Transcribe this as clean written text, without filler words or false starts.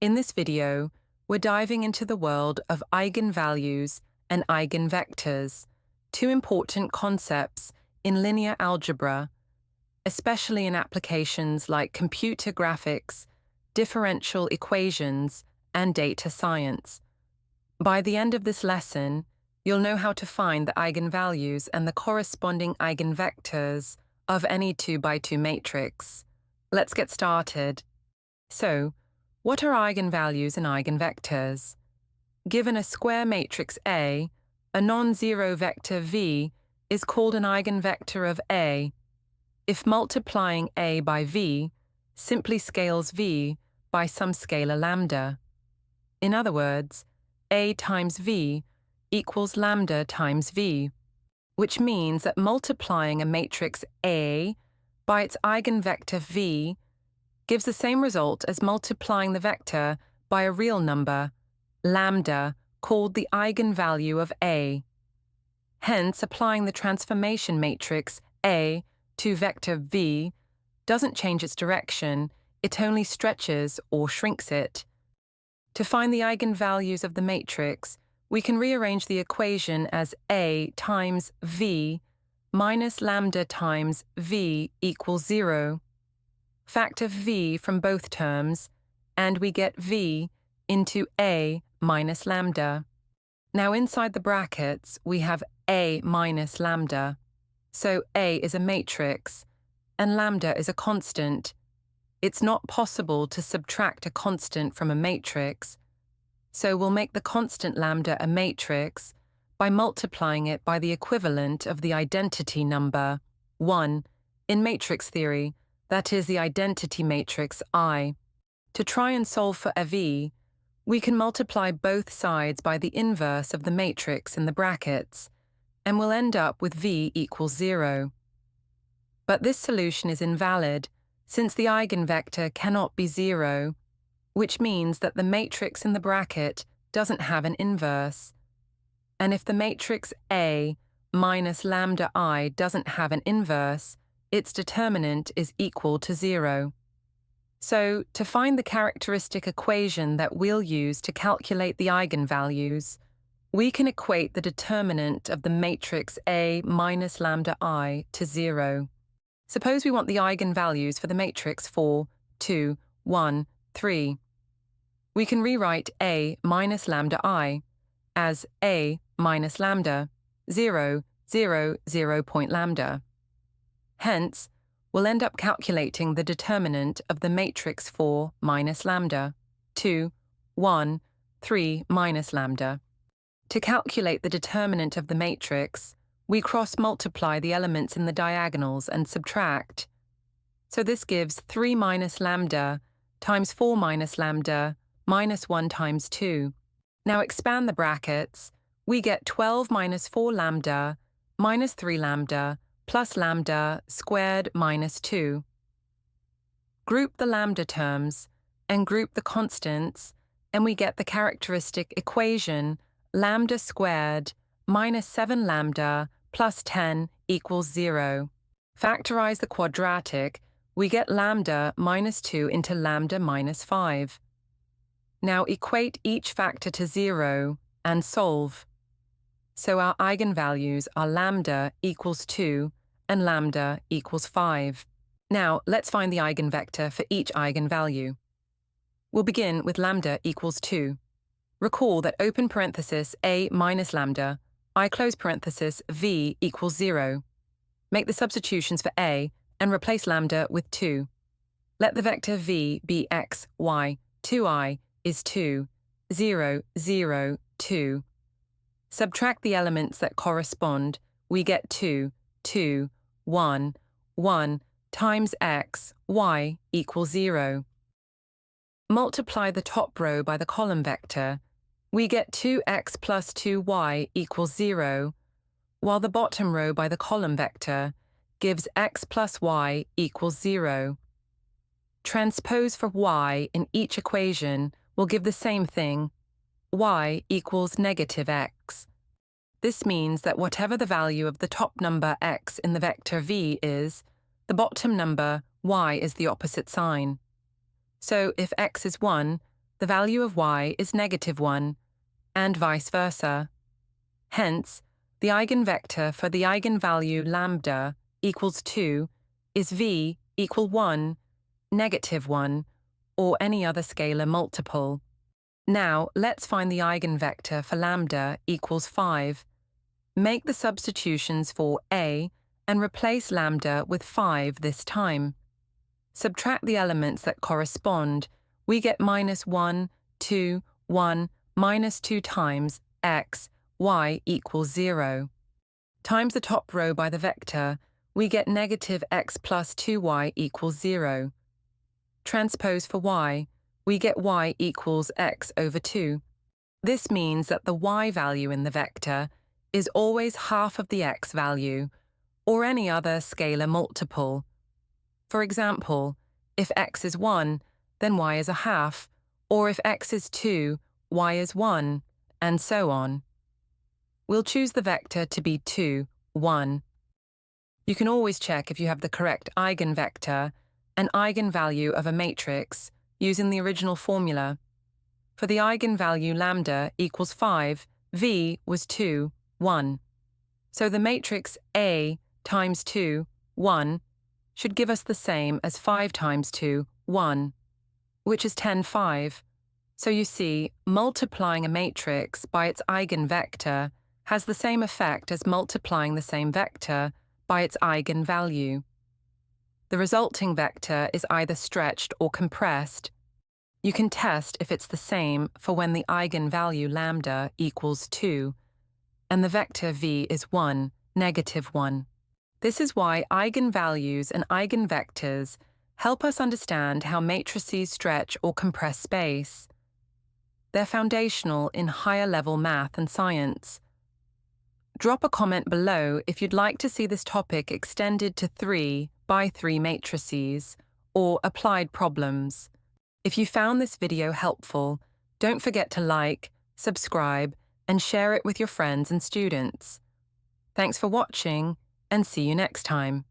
In this video, we're diving into the world of eigenvalues and eigenvectors, two important concepts in linear algebra, especially in applications like computer graphics, differential equations, and data science. By the end of this lesson, you'll know how to find the eigenvalues and the corresponding eigenvectors of any 2x2 matrix. Let's get started. So, what are eigenvalues and eigenvectors? Given a square matrix A, a non-zero vector V is called an eigenvector of A. If multiplying A by V simply scales V by some scalar lambda. In other words, A times V equals lambda times V, which means that multiplying a matrix A by its eigenvector V gives the same result as multiplying the vector by a real number, lambda, called the eigenvalue of A. Hence, applying the transformation matrix A to vector V doesn't change its direction, it only stretches or shrinks it. To find the eigenvalues of the matrix, we can rearrange the equation as A times V minus lambda times V equals 0. Factor V from both terms, and we get V into A minus lambda. Now inside the brackets, we have A minus lambda. So A is a matrix, and lambda is a constant. It's not possible to subtract a constant from a matrix, so we'll make the constant lambda a matrix by multiplying it by the equivalent of the identity number, 1, in matrix theory, that is the identity matrix I. To try and solve for a V, we can multiply both sides by the inverse of the matrix in the brackets, and we'll end up with V equals 0. But this solution is invalid, since the eigenvector cannot be 0, which means that the matrix in the bracket doesn't have an inverse. And if the matrix A minus lambda I doesn't have an inverse, its determinant is equal to 0. So, to find the characteristic equation that we'll use to calculate the eigenvalues, we can equate the determinant of the matrix A minus lambda I to 0. Suppose we want the eigenvalues for the matrix 4, 2, 1, 3. We can rewrite A minus lambda I as A minus lambda, 0, 0, 0 point lambda. Hence, we'll end up calculating the determinant of the matrix 4 minus lambda, 2, 1, 3 minus lambda. To calculate the determinant of the matrix, we cross-multiply the elements in the diagonals and subtract. So this gives 3 minus lambda times 4 minus lambda minus 1 times 2. Now expand the brackets, we get 12 minus 4 lambda minus 3 lambda plus lambda squared minus 2. Group the lambda terms and group the constants, and we get the characteristic equation lambda squared minus 7 lambda plus 10 equals 0. Factorize the quadratic, we get lambda minus 2 into lambda minus 5. Now equate each factor to 0 and solve. So our eigenvalues are lambda equals 2 and lambda equals 5. Now let's find the eigenvector for each eigenvalue. We'll begin with lambda equals 2. Recall that open parenthesis A minus lambda, I close parenthesis V equals 0. Make the substitutions for A and replace lambda with 2. Let the vector V be x, y, 2i is 2, 0, 0, 2. Subtract the elements that correspond, we get 2, 2, 1, 1 times x, y equals 0. Multiply the top row by the column vector, we get 2x plus 2y equals 0, while the bottom row by the column vector gives x plus y equals 0. Transpose for y in each equation will give the same thing, y equals negative x. This means that whatever the value of the top number x in the vector v is, the bottom number y is the opposite sign. So if x is 1, the value of y is -1, and vice versa. Hence, the eigenvector for the eigenvalue lambda equals 2 is v equal 1, -1, or any other scalar multiple. Now, let's find the eigenvector for lambda equals 5. Make the substitutions for a and replace lambda with 5 this time. Subtract the elements that correspond. We get -1, 2, 1, -2 times x, y equals 0. Times the top row by the vector, we get -x plus 2y equals 0. Transpose for y, we get y equals x over 2. This means that the y value in the vector is always half of the x value, or any other scalar multiple. For example, if x is 1, then y is a half, or if x is 2, y is 1, and so on. We'll choose the vector to be 2, 1. You can always check if you have the correct eigenvector and eigenvalue of a matrix using the original formula. For the eigenvalue lambda equals 5, v was 2, 1. So the matrix A times 2, 1, should give us the same as 5 times 2, 1, which is 10, 5. So you see, multiplying a matrix by its eigenvector has the same effect as multiplying the same vector by its eigenvalue. The resulting vector is either stretched or compressed. You can test if it's the same for when the eigenvalue lambda equals 2, and the vector v is 1, -1. This is why eigenvalues and eigenvectors help us understand how matrices stretch or compress space. They're foundational in higher-level math and science. Drop a comment below if you'd like to see this topic extended to 3 by 3 matrices or applied problems. If you found this video helpful, don't forget to like, subscribe, and share it with your friends and students. Thanks for watching, and see you next time.